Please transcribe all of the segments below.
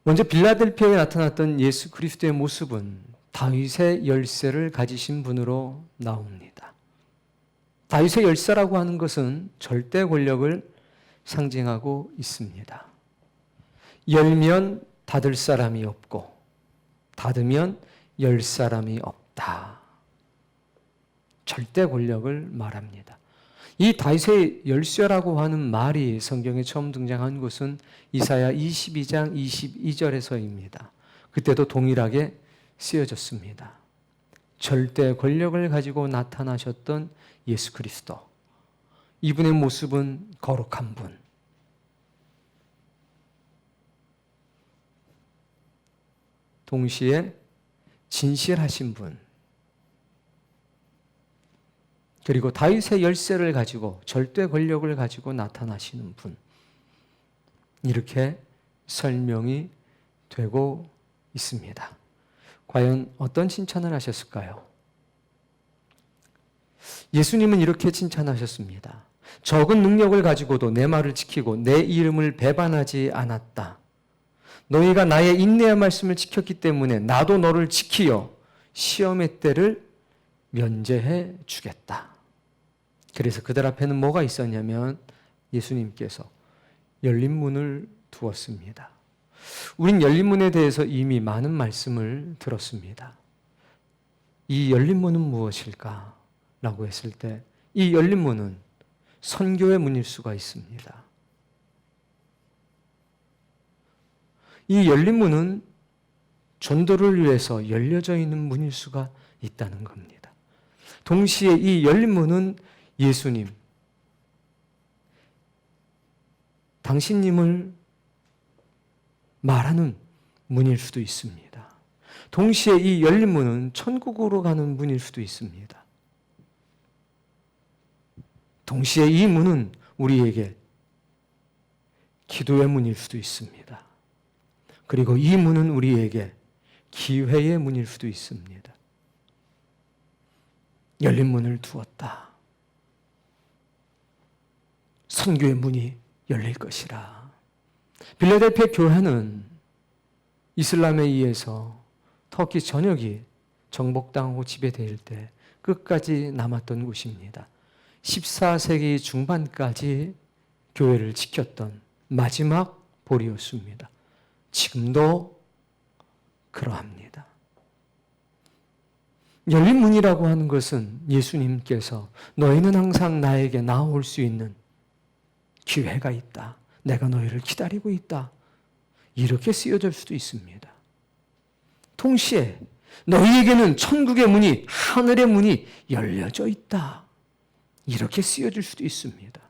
먼저 빌라델피아에 나타났던 예수 그리스도의 모습은 다윗의 열쇠를 가지신 분으로 나옵니다. 다윗의 열쇠라고 하는 것은 절대 권력을 상징하고 있습니다. 열면 닫을 사람이 없고 닫으면 열 사람이 없다. 절대 권력을 말합니다. 이 다윗의 열쇠라고 하는 말이 성경에 처음 등장한 것은 이사야 22장 22절에서입니다. 그때도 동일하게 쓰여졌습니다. 절대 권력을 가지고 나타나셨던 예수 그리스도. 이분의 모습은 거룩한 분. 동시에 진실하신 분. 그리고 다윗의 열쇠를 가지고 절대 권력을 가지고 나타나시는 분. 이렇게 설명이 되고 있습니다. 과연 어떤 칭찬을 하셨을까요? 예수님은 이렇게 칭찬하셨습니다. 적은 능력을 가지고도 내 말을 지키고 내 이름을 배반하지 않았다. 너희가 나의 인내의 말씀을 지켰기 때문에 나도 너를 지키어 시험의 때를 면제해 주겠다. 그래서 그들 앞에는 뭐가 있었냐면 예수님께서 열린 문을 두었습니다. 우린 열린 문에 대해서 이미 많은 말씀을 들었습니다. 이 열린 문은 무엇일까? 라고 했을 때 이 열린 문은 선교의 문일 수가 있습니다. 이 열린 문은 전도를 위해서 열려져 있는 문일 수가 있다는 겁니다. 동시에 이 열린 문은 예수님, 당신님을 말하는 문일 수도 있습니다. 동시에 이 열린 문은 천국으로 가는 문일 수도 있습니다. 동시에 이 문은 우리에게 기도의 문일 수도 있습니다. 그리고 이 문은 우리에게 기회의 문일 수도 있습니다. 열린 문을 두었다. 선교의 문이 열릴 것이라. 빌라델피아 교회는 이슬람에 의해서 터키 전역이 정복당하고 지배될 때 끝까지 남았던 곳입니다. 14세기 중반까지 교회를 지켰던 마지막 보리였습니다. 지금도 그러합니다. 열린 문이라고 하는 것은 예수님께서 너희는 항상 나에게 나아올 수 있는 기회가 있다. 내가 너희를 기다리고 있다. 이렇게 쓰여질 수도 있습니다. 동시에 너희에게는 천국의 문이, 하늘의 문이 열려져 있다. 이렇게 쓰여질 수도 있습니다.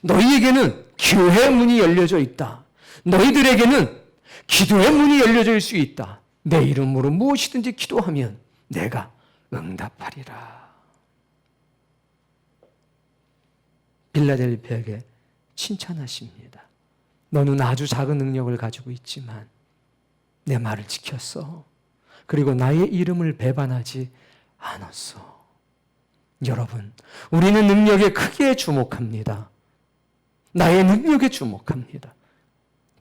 너희에게는 교회의 문이 열려져 있다. 너희들에게는 기도의 문이 열려져 있을 수 있다. 내 이름으로 무엇이든지 기도하면 내가 응답하리라. 빌라델피아에게 칭찬하십니다. 너는 아주 작은 능력을 가지고 있지만 내 말을 지켰어. 그리고 나의 이름을 배반하지 않았어. 여러분, 우리는 능력의 크기에 주목합니다. 나의 능력에 주목합니다.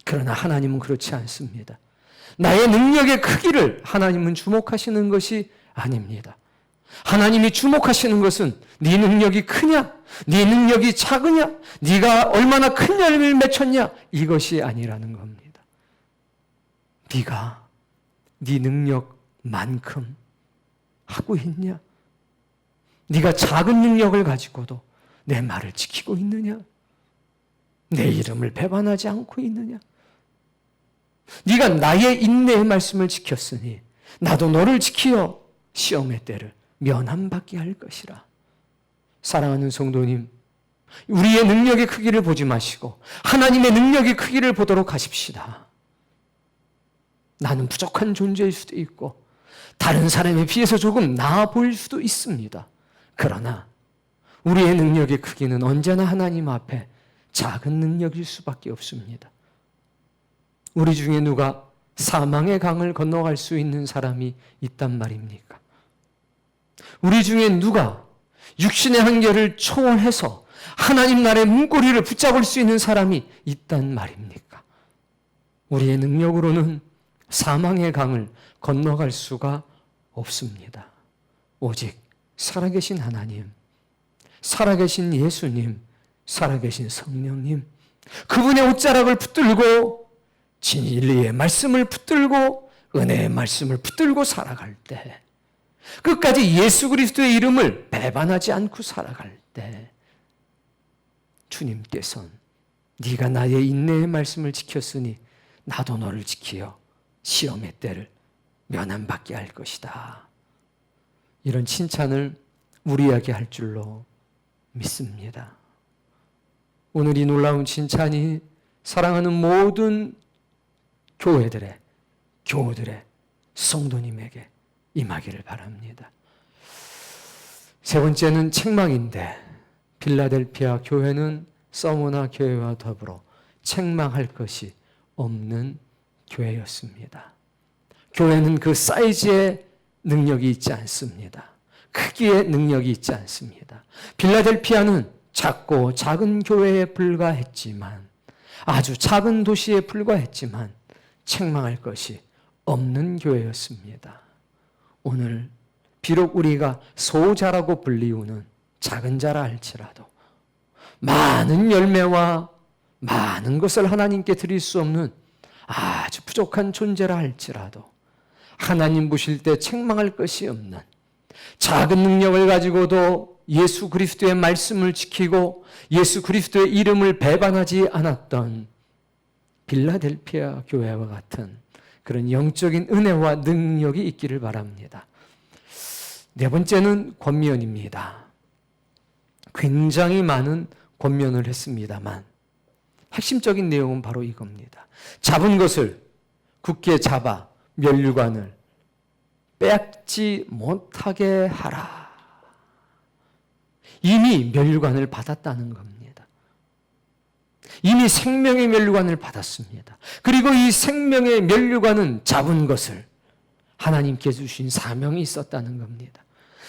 그러나 하나님은 그렇지 않습니다. 나의 능력의 크기를 하나님은 주목하시는 것이 아닙니다. 하나님이 주목하시는 것은 네 능력이 크냐, 네 능력이 작으냐, 네가 얼마나 큰 열매를 맺혔냐, 이것이 아니라는 겁니다. 네가 네 능력만큼 하고 있냐? 네가 작은 능력을 가지고도 내 말을 지키고 있느냐? 내 이름을 배반하지 않고 있느냐? 네가 나의 인내의 말씀을 지켰으니 나도 너를 지키어 시험의 때를 면함받게 할 것이라. 사랑하는 성도님, 우리의 능력의 크기를 보지 마시고 하나님의 능력의 크기를 보도록 하십시다. 나는 부족한 존재일 수도 있고 다른 사람에 비해서 조금 나아 보일 수도 있습니다. 그러나 우리의 능력의 크기는 언제나 하나님 앞에 작은 능력일 수밖에 없습니다. 우리 중에 누가 사망의 강을 건너갈 수 있는 사람이 있단 말입니까? 우리 중에 누가 육신의 한계를 초월해서 하나님 나라의 문고리를 붙잡을 수 있는 사람이 있단 말입니까? 우리의 능력으로는 사망의 강을 건너갈 수가 없습니다. 오직 살아계신 하나님, 살아계신 예수님, 살아계신 성령님, 그분의 옷자락을 붙들고 진리의 말씀을 붙들고 은혜의 말씀을 붙들고 살아갈 때, 끝까지 예수 그리스도의 이름을 배반하지 않고 살아갈 때, 주님께서는 네가 나의 인내의 말씀을 지켰으니 나도 너를 지키어 시험의 때를 면함받게 할 것이다. 이런 칭찬을 우리에게 할 줄로 믿습니다. 오늘 이 놀라운 칭찬이 사랑하는 모든 교회들의, 교우들의, 성도님에게 임하기를 바랍니다. 세 번째는 책망인데, 필라델피아 교회는 서머나 교회와 더불어 책망할 것이 없는 교회였습니다. 교회는 그 사이즈의 능력이 있지 않습니다. 크기의 능력이 있지 않습니다. 필라델피아는 작고 작은 교회에 불과했지만, 아주 작은 도시에 불과했지만 책망할 것이 없는 교회였습니다. 오늘 비록 우리가 소자라고 불리우는 작은 자라 할지라도 많은 열매와 많은 것을 하나님께 드릴 수 없는 아주 부족한 존재라 할지라도 하나님 보실 때 책망할 것이 없는 작은 능력을 가지고도 예수 그리스도의 말씀을 지키고 예수 그리스도의 이름을 배반하지 않았던 필라델피아 교회와 같은 그런 영적인 은혜와 능력이 있기를 바랍니다. 네 번째는 권면입니다. 굉장히 많은 권면을 했습니다만 핵심적인 내용은 바로 이겁니다. 잡은 것을 굳게 잡아 면류관을 빼앗지 못하게 하라. 이미 면류관을 받았다는 겁니다. 이미 생명의 면류관을 받았습니다. 그리고 이 생명의 면류관은 잡은 것을 하나님께 주신 사명이 있었다는 겁니다.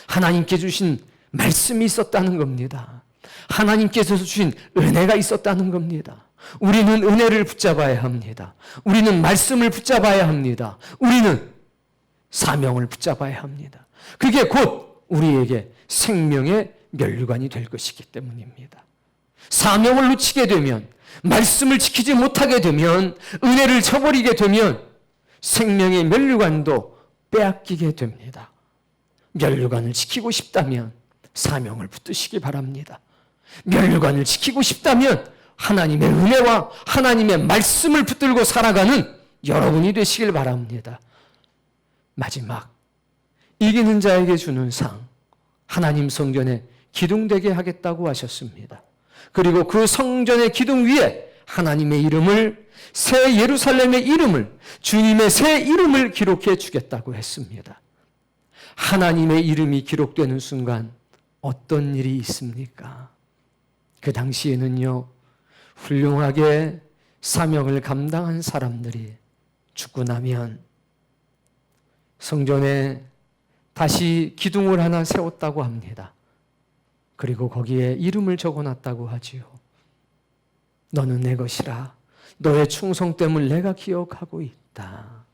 하나님께 주신 말씀이 있었다는 겁니다. 하나님께서 주신 은혜가 있었다는 겁니다. 우리는 은혜를 붙잡아야 합니다. 우리는 말씀을 붙잡아야 합니다. 우리는 사명을 붙잡아야 합니다. 그게 곧 우리에게 생명의 면류관이 될 것이기 때문입니다. 사명을 놓치게 되면, 말씀을 지키지 못하게 되면, 은혜를 저버리게 되면 생명의 면류관도 빼앗기게 됩니다. 면류관을 지키고 싶다면 사명을 붙드시기 바랍니다. 면류관을 지키고 싶다면 하나님의 은혜와 하나님의 말씀을 붙들고 살아가는 여러분이 되시길 바랍니다. 마지막, 이기는 자에게 주는 상, 하나님 성전에 기둥되게 하겠다고 하셨습니다. 그리고 그 성전의 기둥 위에 하나님의 이름을, 새 예루살렘의 이름을, 주님의 새 이름을 기록해 주겠다고 했습니다. 하나님의 이름이 기록되는 순간 어떤 일이 있습니까? 그 당시에는요, 훌륭하게 사명을 감당한 사람들이 죽고 나면 성전에 다시 기둥을 하나 세웠다고 합니다. 그리고 거기에 이름을 적어놨다고 하지요. 너는 내 것이라. 너의 충성됨을 내가 기억하고 있다.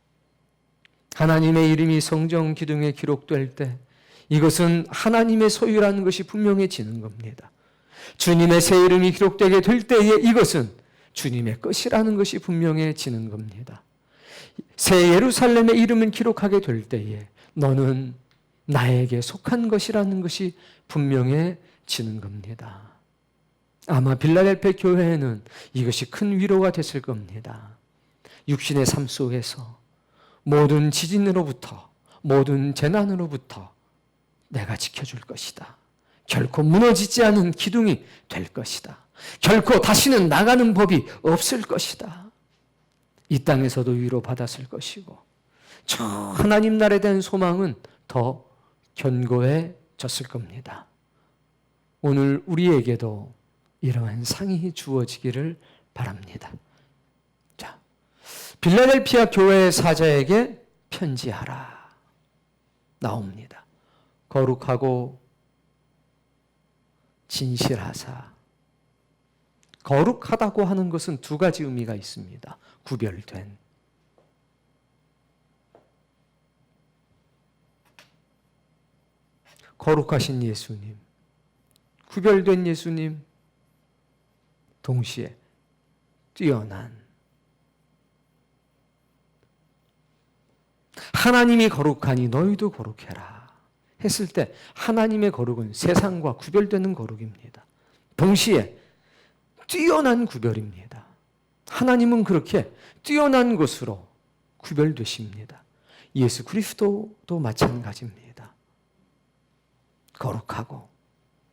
하나님의 이름이 성전 기둥에 기록될 때 이것은 하나님의 소유라는 것이 분명해지는 겁니다. 주님의 새 이름이 기록되게 될 때에 이것은 주님의 것이라는 것이 분명해지는 겁니다. 새 예루살렘의 이름을 기록하게 될 때에 너는 나에게 속한 것이라는 것이 분명해지는 겁니다. 아마 필라델피아 교회에는 이것이 큰 위로가 됐을 겁니다. 육신의 삶 속에서 모든 지진으로부터, 모든 재난으로부터 내가 지켜줄 것이다. 결코 무너지지 않은 기둥이 될 것이다. 결코 다시는 나가는 법이 없을 것이다. 이 땅에서도 위로받았을 것이고 저 하나님 나라에 대한 소망은 더 견고해졌을 겁니다. 오늘 우리에게도 이러한 상이 주어지기를 바랍니다. 자, 필라델피아 교회의 사자에게 편지하라 나옵니다. 거룩하고 진실하사. 거룩하다고 하는 것은 두 가지 의미가 있습니다. 구별된. 거룩하신 예수님, 구별된 예수님, 동시에 뛰어난 하나님이 거룩하니 너희도 거룩해라 했을 때 하나님의 거룩은 세상과 구별되는 거룩입니다. 동시에 뛰어난 구별입니다. 하나님은 그렇게 뛰어난 것으로 구별되십니다. 예수 그리스도도 마찬가지입니다. 거룩하고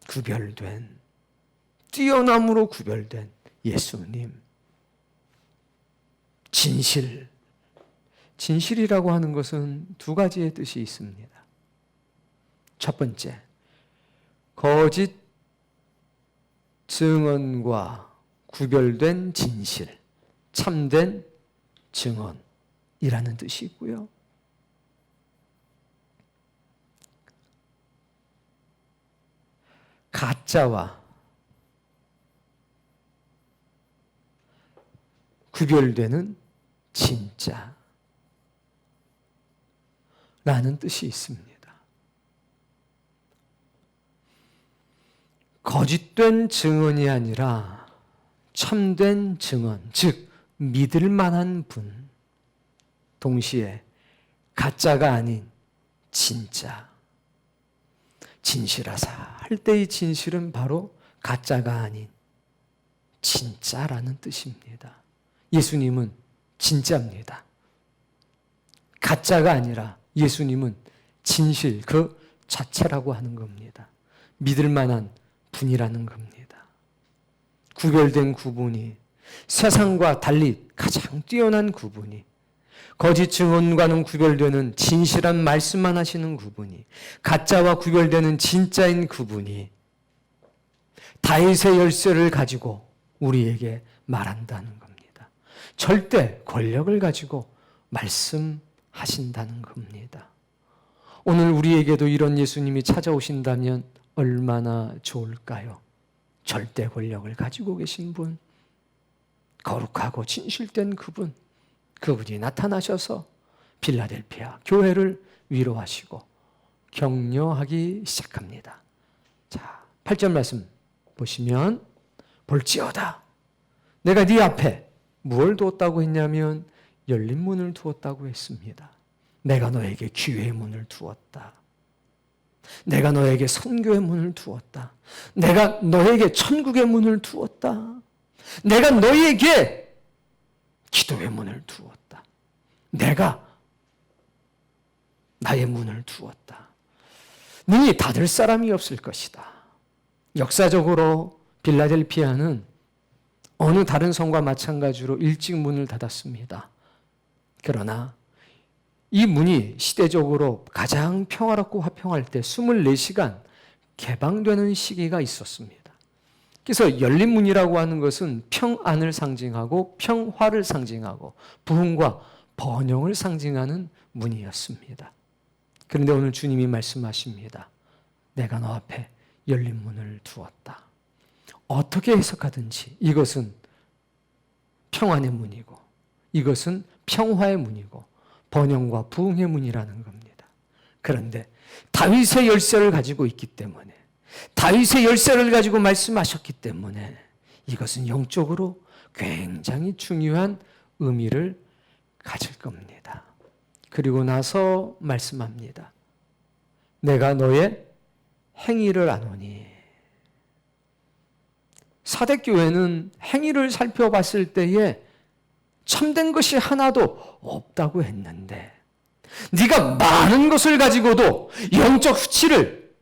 구별된, 뛰어남으로 구별된 예수님. 진실이라고 하는 것은 두 가지의 뜻이 있습니다. 첫 번째, 거짓 증언과 구별된 진실, 참된 증언이라는 뜻이 있고요. 가짜와 구별되는 진짜라는 뜻이 있습니다. 거짓된 증언이 아니라 참된 증언, 즉 믿을 만한 분, 동시에 가짜가 아닌 진짜, 진실하사 할 때의 진실은 바로 가짜가 아닌 진짜라는 뜻입니다. 예수님은 진짜입니다. 가짜가 아니라 예수님은 진실 그 자체라고 하는 겁니다. 믿을 만한 분이라는 겁니다. 구별된 구분이, 세상과 달리 가장 뛰어난 구분이, 거짓 증언과는 구별되는 진실한 말씀만 하시는 구분이, 가짜와 구별되는 진짜인 구분이 다윗의 열쇠를 가지고 우리에게 말한다는 겁니다. 절대 권력을 가지고 말씀하신다는 겁니다. 오늘 우리에게도 이런 예수님이 찾아오신다면 얼마나 좋을까요? 절대 권력을 가지고 계신 분, 거룩하고 진실된 그분, 그분이 나타나셔서 필라델피아 교회를 위로하시고 격려하기 시작합니다. 자, 8절 말씀 보시면, 볼지어다 내가 네 앞에 무엇을 두었다고 했냐면 열린 문을 두었다고 했습니다. 내가 너에게 기회의 문을 두었다. 내가 너에게 선교의 문을 두었다. 내가 너에게 천국의 문을 두었다. 내가 너에게 기도의 문을 두었다. 내가 나의 문을 두었다. 문이 닫을 사람이 없을 것이다. 역사적으로 빌라델피아는 어느 다른 성과 마찬가지로 일찍 문을 닫았습니다. 그러나 이 문이 시대적으로 가장 평화롭고 화평할 때 24시간 개방되는 시기가 있었습니다. 그래서 열린 문이라고 하는 것은 평안을 상징하고 평화를 상징하고 부흥과 번영을 상징하는 문이었습니다. 그런데 오늘 주님이 말씀하십니다. 내가 너 앞에 열린 문을 두었다. 어떻게 해석하든지 이것은 평안의 문이고 이것은 평화의 문이고 번영과 부흥의 문이라는 겁니다. 그런데 다윗의 열쇠를 가지고 있기 때문에, 다윗의 열쇠를 가지고 말씀하셨기 때문에 이것은 영적으로 굉장히 중요한 의미를 가질 겁니다. 그리고 나서 말씀합니다. 내가 너의 행위를 아노니. 사대교회는 행위를 살펴봤을 때에 참된 것이 하나도 없다고 했는데, 네가 많은 것을 가지고도 영적 수치를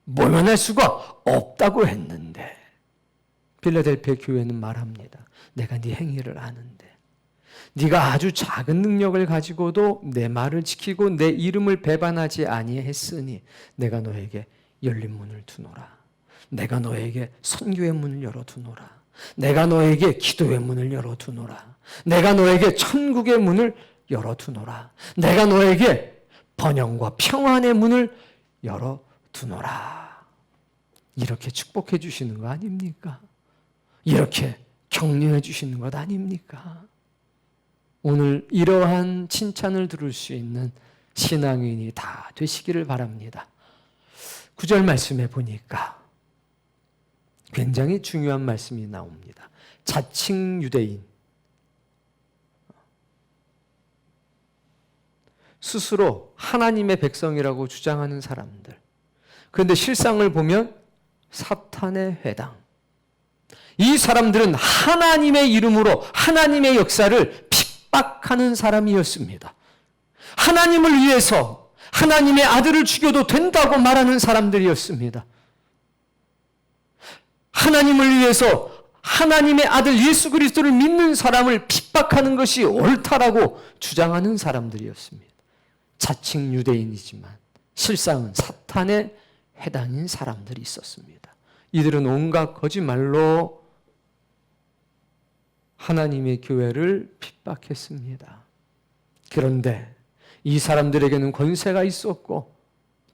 모면할 수가 없다고 했는데, 필라델피아 교회는 말합니다. 내가 네 행위를 아는데, 네가 아주 작은 능력을 가지고도 내 말을 지키고 내 이름을 배반하지 아니했으니 내가 너에게 열린 문을 두노라. 내가 너에게 선교의 문을 열어두노라. 내가 너에게 기도의 문을 열어두노라. 내가 너에게 천국의 문을 열어두노라. 내가 너에게 번영과 평안의 문을 열어두노라. 이렇게 축복해 주시는 거 아닙니까? 이렇게 격려해 주시는 것 아닙니까? 오늘 이러한 칭찬을 들을 수 있는 신앙인이 다 되시기를 바랍니다. 9절 말씀에 보니까 굉장히 중요한 말씀이 나옵니다. 자칭 유대인, 스스로 하나님의 백성이라고 주장하는 사람들, 그런데 실상을 보면 사탄의 회당. 이 사람들은 하나님의 이름으로 하나님의 역사를 핍박하는 사람이었습니다. 하나님을 위해서 하나님의 아들을 죽여도 된다고 말하는 사람들이었습니다. 하나님을 위해서 하나님의 아들 예수 그리스도를 믿는 사람을 핍박하는 것이 옳다라고 주장하는 사람들이었습니다. 자칭 유대인이지만 실상은 사탄의 회당인 사람들이 있었습니다. 이들은 온갖 거짓말로 하나님의 교회를 핍박했습니다. 그런데 이 사람들에게는 권세가 있었고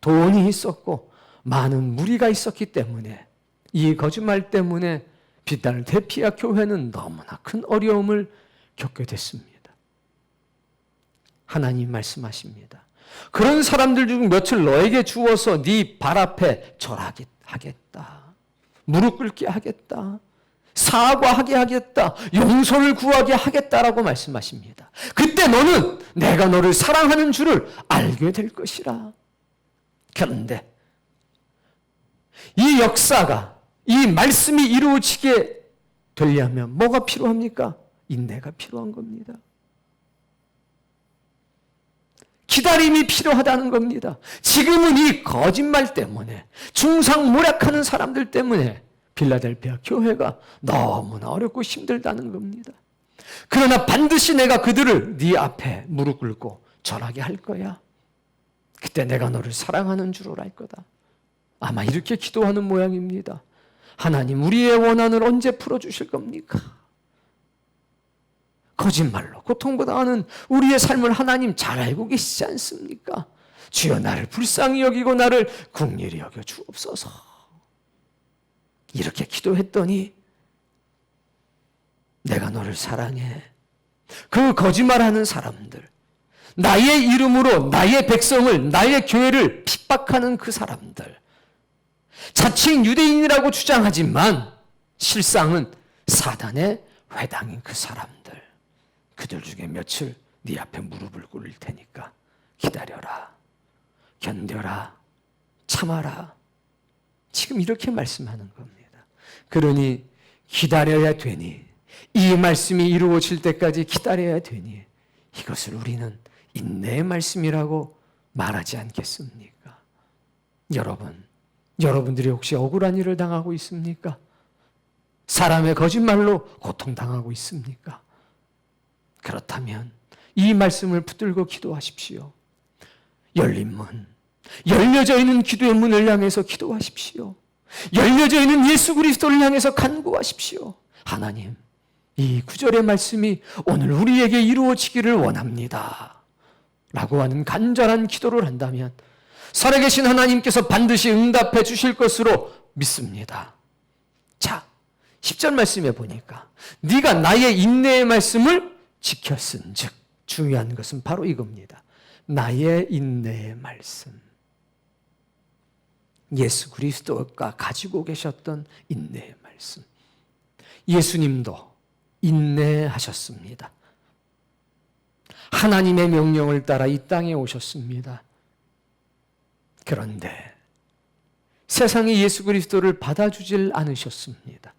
돈이 있었고 많은 무리가 있었기 때문에 이 거짓말 때문에 필라델피아 교회는 너무나 큰 어려움을 겪게 됐습니다. 하나님 말씀하십니다. 그런 사람들 중 몇을 너에게 주어서 네 발 앞에 절하겠다. 무릎 꿇게 하겠다. 사과하게 하겠다. 용서를 구하게 하겠다라고 말씀하십니다. 그때 너는 내가 너를 사랑하는 줄을 알게 될 것이라. 그런데 이 역사가, 이 말씀이 이루어지게 되려면 뭐가 필요합니까? 인내가 필요한 겁니다. 기다림이 필요하다는 겁니다. 지금은 이 거짓말 때문에, 중상모략하는 사람들 때문에 필라델피아 교회가 너무나 어렵고 힘들다는 겁니다. 그러나 반드시 내가 그들을 네 앞에 무릎 꿇고 절하게 할 거야. 그때 내가 너를 사랑하는 줄을 알 거다. 아마 이렇게 기도하는 모양입니다. 하나님, 우리의 원한을 언제 풀어주실 겁니까? 거짓말로 고통받아하는 우리의 삶을 하나님 잘 알고 계시지 않습니까? 주여, 나를 불쌍히 여기고 나를 긍휼히 여겨 주옵소서. 이렇게 기도했더니 내가 너를 사랑해. 그 거짓말하는 사람들, 나의 이름으로 나의 백성을, 나의 교회를 핍박하는 그 사람들, 자칭 유대인이라고 주장하지만 실상은 사단의 회당인 그 사람들, 그들 중에 며칠 네 앞에 무릎을 꿇을 테니까 기다려라, 견뎌라, 참아라. 지금 이렇게 말씀하는 겁니다. 그러니 기다려야 되니, 이 말씀이 이루어질 때까지 기다려야 되니 이것을 우리는 인내의 말씀이라고 말하지 않겠습니까? 여러분들이 혹시 억울한 일을 당하고 있습니까? 사람의 거짓말로 고통당하고 있습니까? 그렇다면 이 말씀을 붙들고 기도하십시오. 열린 문, 열려져 있는 기도의 문을 향해서 기도하십시오. 열려져 있는 예수 그리스도를 향해서 간구하십시오. 하나님, 이 9절의 말씀이 오늘 우리에게 이루어지기를 원합니다 라고 하는 간절한 기도를 한다면 살아계신 하나님께서 반드시 응답해 주실 것으로 믿습니다. 자, 10절 말씀에 보니까 네가 나의 인내의 말씀을 지켰은즉, 중요한 것은 바로 이겁니다. 나의 인내의 말씀. 예수 그리스도가 가지고 계셨던 인내의 말씀. 예수님도 인내하셨습니다. 하나님의 명령을 따라 이 땅에 오셨습니다. 그런데 세상이 예수 그리스도를 받아주질 않으셨습니다.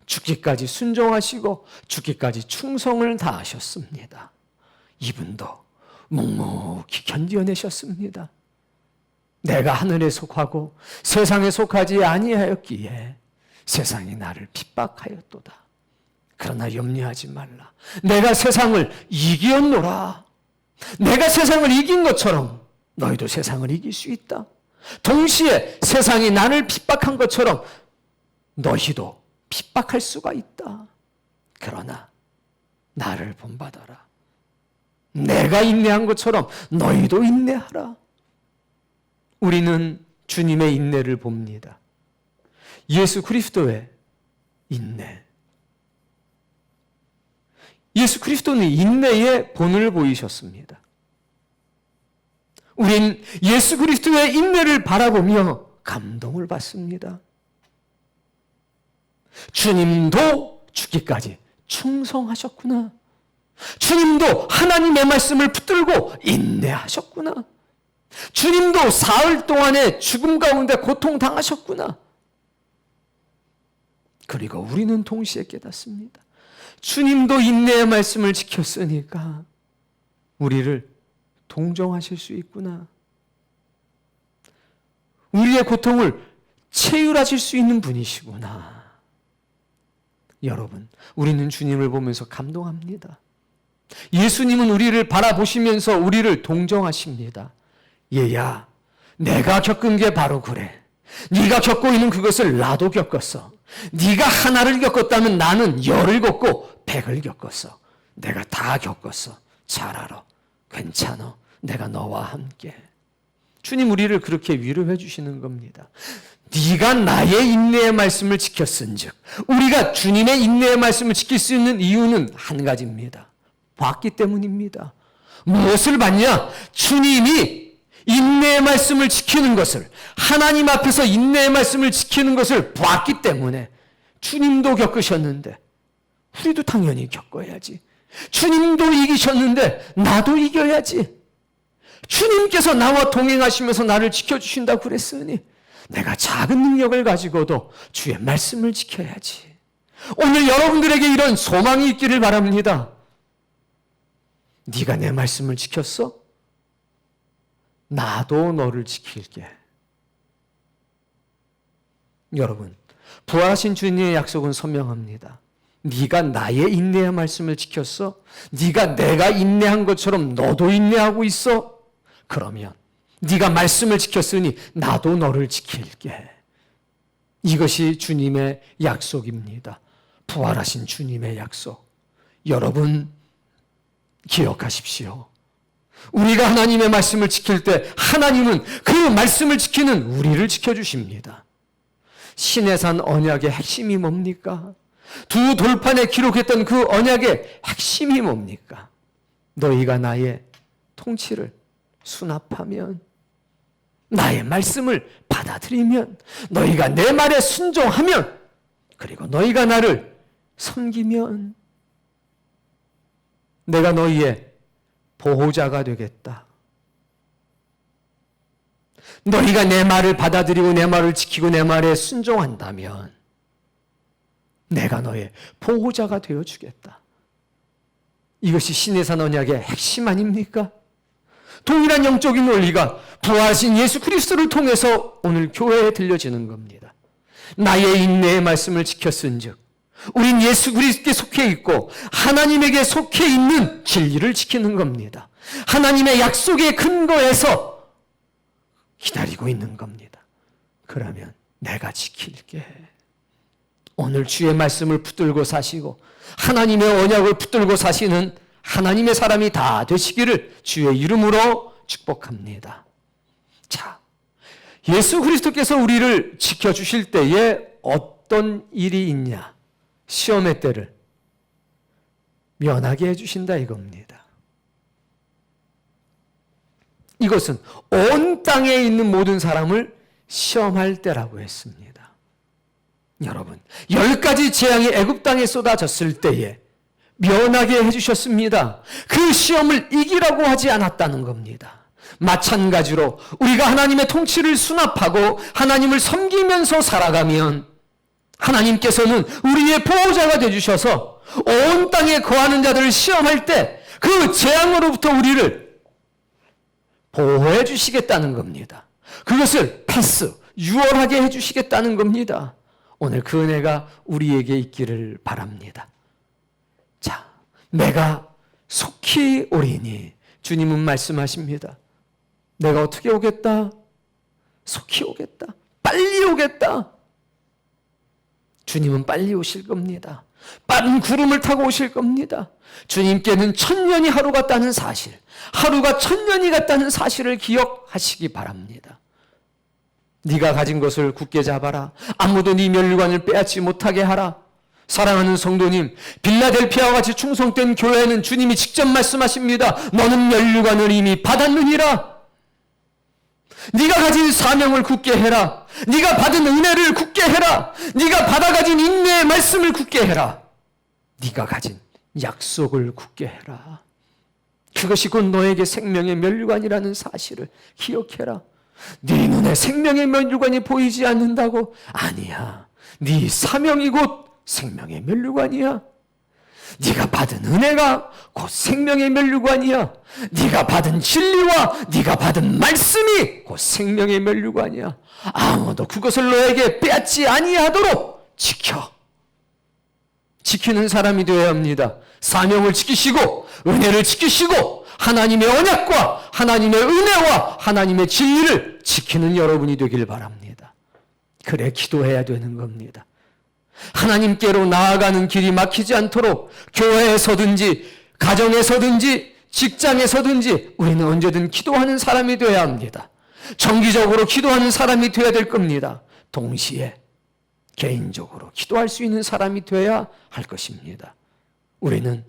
죽기까지 순종하시고 죽기까지 충성을 다하셨습니다. 이분도 묵묵히 견뎌내셨습니다. 내가 하늘에 속하고 세상에 속하지 아니하였기에 세상이 나를 핍박하였도다. 그러나 염려하지 말라. 내가 세상을 이기었노라. 내가 세상을 이긴 것처럼 너희도 세상을 이길 수 있다. 동시에 세상이 나를 핍박한 것처럼 너희도 핍박할 수가 있다. 그러나 나를 본받아라. 내가 인내한 것처럼 너희도 인내하라. 우리는 주님의 인내를 봅니다. 예수 그리스도의 인내. 예수 그리스도는 인내의 본을 보이셨습니다. 우린 예수 그리스도의 인내를 바라보며 감동을 받습니다. 주님도 죽기까지 충성하셨구나. 주님도 하나님의 말씀을 붙들고 인내하셨구나. 주님도 사흘 동안의 죽음 가운데 고통당하셨구나. 그리고 우리는 동시에 깨닫습니다. 주님도 인내의 말씀을 지켰으니까 우리를 동정하실 수 있구나. 우리의 고통을 체휼하실 수 있는 분이시구나. 여러분, 우리는 주님을 보면서 감동합니다. 예수님은 우리를 바라보시면서 우리를 동정하십니다. 얘야, 내가 겪은 게 바로 그래. 네가 겪고 있는 그것을 나도 겪었어. 네가 하나를 겪었다면 나는 열을 겪고 100을 겪었어. 내가 다 겪었어. 잘 알아. 괜찮아. 내가 너와 함께. 주님 우리를 그렇게 위로해 주시는 겁니다. 네가 나의 인내의 말씀을 지켰은즉, 우리가 주님의 인내의 말씀을 지킬 수 있는 이유는 한 가지입니다. 봤기 때문입니다. 무엇을 봤냐? 주님이 인내의 말씀을 지키는 것을, 하나님 앞에서 인내의 말씀을 지키는 것을 봤기 때문에. 주님도 겪으셨는데 우리도 당연히 겪어야지. 주님도 이기셨는데 나도 이겨야지. 주님께서 나와 동행하시면서 나를 지켜주신다고 그랬으니 내가 작은 능력을 가지고도 주의 말씀을 지켜야지. 오늘 여러분들에게 이런 소망이 있기를 바랍니다. 네가 내 말씀을 지켰어? 나도 너를 지킬게. 여러분, 부활하신 주님의 약속은 선명합니다. 네가 나의 인내의 말씀을 지켰어? 네가 내가 인내한 것처럼 너도 인내하고 있어? 그러면 네가 말씀을 지켰으니 나도 너를 지킬게. 이것이 주님의 약속입니다. 부활하신 주님의 약속. 여러분 기억하십시오. 우리가 하나님의 말씀을 지킬 때 하나님은 그 말씀을 지키는 우리를 지켜주십니다. 시내산 언약의 핵심이 뭡니까? 두 돌판에 기록했던 그 언약의 핵심이 뭡니까? 너희가 나의 통치를 수납하면, 나의 말씀을 받아들이면, 너희가 내 말에 순종하면, 그리고 너희가 나를 섬기면 내가 너희의 보호자가 되겠다. 너희가 내 말을 받아들이고 내 말을 지키고 내 말에 순종한다면 내가 너의 보호자가 되어주겠다. 이것이 시내산 언약의 핵심 아닙니까? 동일한 영적인 원리가 부활하신 예수 그리스도를 통해서 오늘 교회에 들려지는 겁니다. 나의 인내의 말씀을 지켰은즉 우린 예수 그리스도께 속해 있고 하나님에게 속해 있는 진리를 지키는 겁니다. 하나님의 약속의 근거에서 기다리고 있는 겁니다. 그러면 내가 지킬게. 오늘 주의 말씀을 붙들고 사시고 하나님의 언약을 붙들고 사시는 하나님의 사람이 다 되시기를 주의 이름으로 축복합니다. 자, 예수 그리스도께서 우리를 지켜주실 때에 어떤 일이 있냐? 시험의 때를 면하게 해주신다 이겁니다. 이것은 온 땅에 있는 모든 사람을 시험할 때라고 했습니다. 여러분, 10가지 재앙이 애굽 땅에 쏟아졌을 때에 면하게 해주셨습니다. 그 시험을 이기라고 하지 않았다는 겁니다. 마찬가지로 우리가 하나님의 통치를 수납하고 하나님을 섬기면서 살아가면 하나님께서는 우리의 보호자가 되주셔서 온 땅에 거하는 자들을 시험할 때 그 재앙으로부터 우리를 보호해 주시겠다는 겁니다. 그것을 패스, 유월하게 해주시겠다는 겁니다. 오늘 그 은혜가 우리에게 있기를 바랍니다. 자, 내가 속히 오리니 주님은 말씀하십니다. 내가 어떻게 오겠다? 속히 오겠다. 빨리 오겠다. 주님은 빨리 오실 겁니다. 빠른 구름을 타고 오실 겁니다. 주님께는 1000년이 하루 같다는 사실, 하루가 1000년이 같다는 사실을 기억하시기 바랍니다. 네가 가진 것을 굳게 잡아라. 아무도 네 면류관을 빼앗지 못하게 하라. 사랑하는 성도님, 빌라델피아와 같이 충성된 교회는 주님이 직접 말씀하십니다. 너는 면류관을 이미 받았느니라. 네가 가진 사명을 굳게 해라. 네가 받은 은혜를 굳게 해라. 네가 받아가진 인내의 말씀을 굳게 해라. 네가 가진 약속을 굳게 해라. 그것이 곧 너에게 생명의 면류관이라는 사실을 기억해라. 네 눈에 생명의 면류관이 보이지 않는다고? 아니야. 네 사명이 곧 생명의 면류관이야. 네가 받은 은혜가 곧 생명의 면류관이야. 네가 받은 진리와 네가 받은 말씀이 곧 생명의 면류관이야. 아무도 그것을 너에게 빼앗지 아니하도록 지키는 사람이 되어야 합니다. 사명을 지키시고 은혜를 지키시고 하나님의 언약과 하나님의 은혜와 하나님의 진리를 지키는 여러분이 되길 바랍니다. 그래 기도해야 되는 겁니다. 하나님께로 나아가는 길이 막히지 않도록 교회에서든지 가정에서든지 직장에서든지 우리는 언제든 기도하는 사람이 되어야 합니다. 정기적으로 기도하는 사람이 되어야 될 겁니다. 동시에 개인적으로 기도할 수 있는 사람이 되어야 할 것입니다. 우리는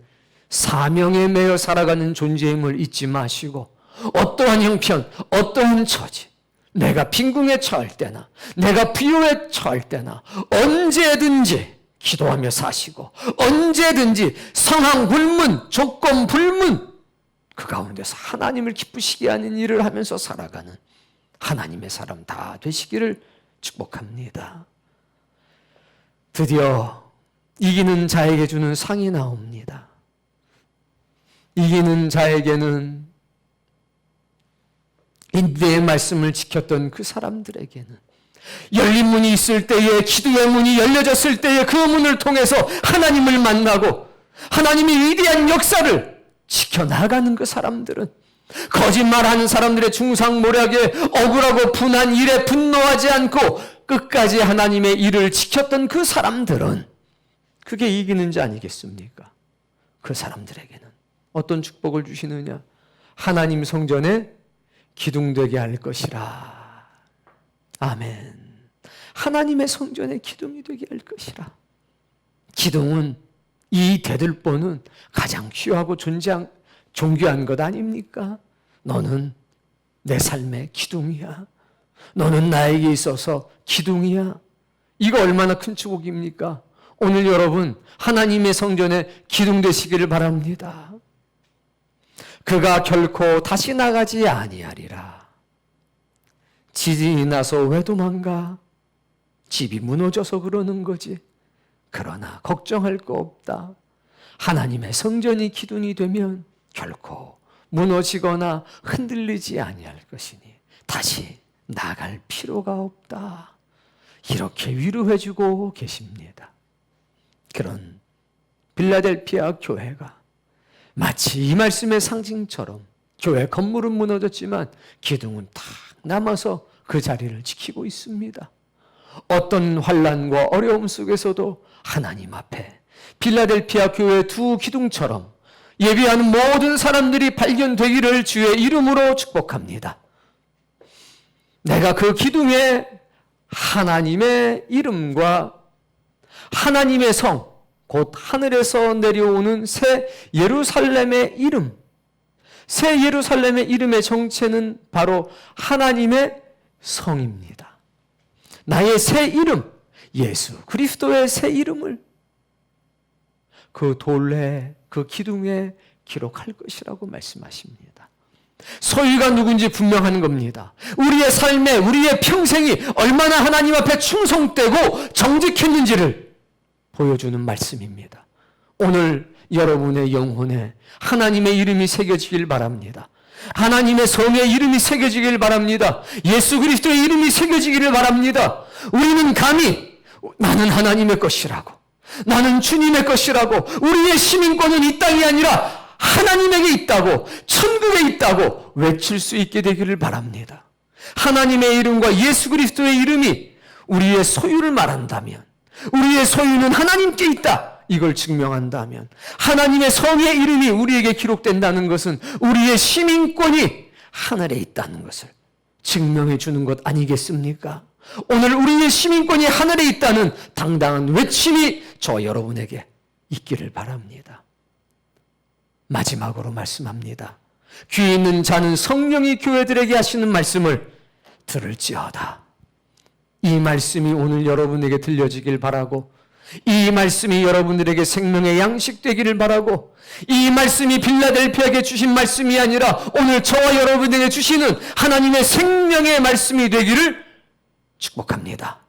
사명에 매여 살아가는 존재임을 잊지 마시고 어떠한 형편, 어떠한 처지, 내가 빈궁에 처할 때나 내가 비유에 처할 때나 언제든지 기도하며 사시고 언제든지 상황 불문, 조건 불문 그 가운데서 하나님을 기쁘시게 하는 일을 하면서 살아가는 하나님의 사람 다 되시기를 축복합니다. 드디어 이기는 자에게 주는 상이 나옵니다. 이기는 자에게는 인내의 말씀을 지켰던 그 사람들에게는 열린 문이 있을 때에 기도의 문이 열려졌을 때에 그 문을 통해서 하나님을 만나고 하나님이 위대한 역사를 지켜나가는 그 사람들은 거짓말하는 사람들의 중상모략에 억울하고 분한 일에 분노하지 않고 끝까지 하나님의 일을 지켰던 그 사람들은 그게 이기는 자 아니겠습니까? 그 사람들에게는 어떤 축복을 주시느냐? 하나님 성전에 기둥되게 할 것이라. 아멘. 하나님의 성전에 기둥이 되게 할 것이라. 기둥은 이 대들보는 가장 귀하고 존귀한 것 아닙니까? 너는 내 삶의 기둥이야. 너는 나에게 있어서 기둥이야. 이거 얼마나 큰 축복입니까? 오늘 여러분 하나님의 성전에 기둥 되시기를 바랍니다. 그가 결코 다시 나가지 아니하리라. 지진이 나서 왜 도망가? 집이 무너져서 그러는 거지. 그러나 걱정할 거 없다. 하나님의 성전이 기둥이 되면 결코 무너지거나 흔들리지 아니할 것이니 다시 나갈 필요가 없다. 이렇게 위로해주고 계십니다. 그런 빌라델피아 교회가 마치 이 말씀의 상징처럼 교회 건물은 무너졌지만 기둥은 딱 남아서 그 자리를 지키고 있습니다. 어떤 환난과 어려움 속에서도 하나님 앞에 빌라델피아 교회 두 기둥처럼 예비하는 모든 사람들이 발견되기를 주의 이름으로 축복합니다. 내가 그 기둥에 하나님의 이름과 하나님의 성, 곧 하늘에서 내려오는 새 예루살렘의 이름, 새 예루살렘의 이름의 정체는 바로 하나님의 성입니다. 나의 새 이름, 예수 그리스도의 새 이름을 그 돌에, 그 기둥에 기록할 것이라고 말씀하십니다. 소유가 누군지 분명한 겁니다. 우리의 삶에, 우리의 평생이 얼마나 하나님 앞에 충성되고 정직했는지를 보여주는 말씀입니다. 오늘 여러분의 영혼에 하나님의 이름이 새겨지길 바랍니다. 하나님의 성의 이름이 새겨지길 바랍니다. 예수 그리스도의 이름이 새겨지기를 바랍니다. 우리는 감히 나는 하나님의 것이라고, 나는 주님의 것이라고, 우리의 시민권은 이 땅이 아니라 하나님에게 있다고, 천국에 있다고 외칠 수 있게 되기를 바랍니다. 하나님의 이름과 예수 그리스도의 이름이 우리의 소유를 말한다면, 우리의 소유는 하나님께 있다, 이걸 증명한다면, 하나님의 성의 이름이 우리에게 기록된다는 것은 우리의 시민권이 하늘에 있다는 것을 증명해 주는 것 아니겠습니까? 오늘 우리의 시민권이 하늘에 있다는 당당한 외침이 저 여러분에게 있기를 바랍니다. 마지막으로 말씀합니다. 귀 있는 자는 성령이 교회들에게 하시는 말씀을 들을지어다. 이 말씀이 오늘 여러분에게 들려지길 바라고, 이 말씀이 여러분들에게 생명의 양식 되기를 바라고, 이 말씀이 빌라델피아에게 주신 말씀이 아니라 오늘 저와 여러분에게 주시는 하나님의 생명의 말씀이 되기를 축복합니다.